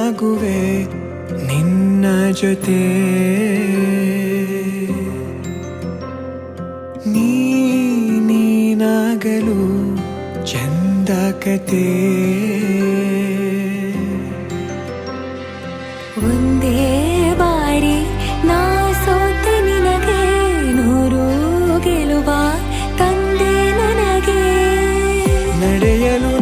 ಸಾಗುವೆ ನಿನ್ನ ಜೊತೆ ನೀನಾಗಲು ಚಂದ ಕತೆ ಒಂದೇ ಬಾರಿ ನಾ ಸೋತೆ ನಿನಗೆ ನೂರು ಗೆಲುವ ತಂದೆ ನನಗೆ ನಡೆಯಲು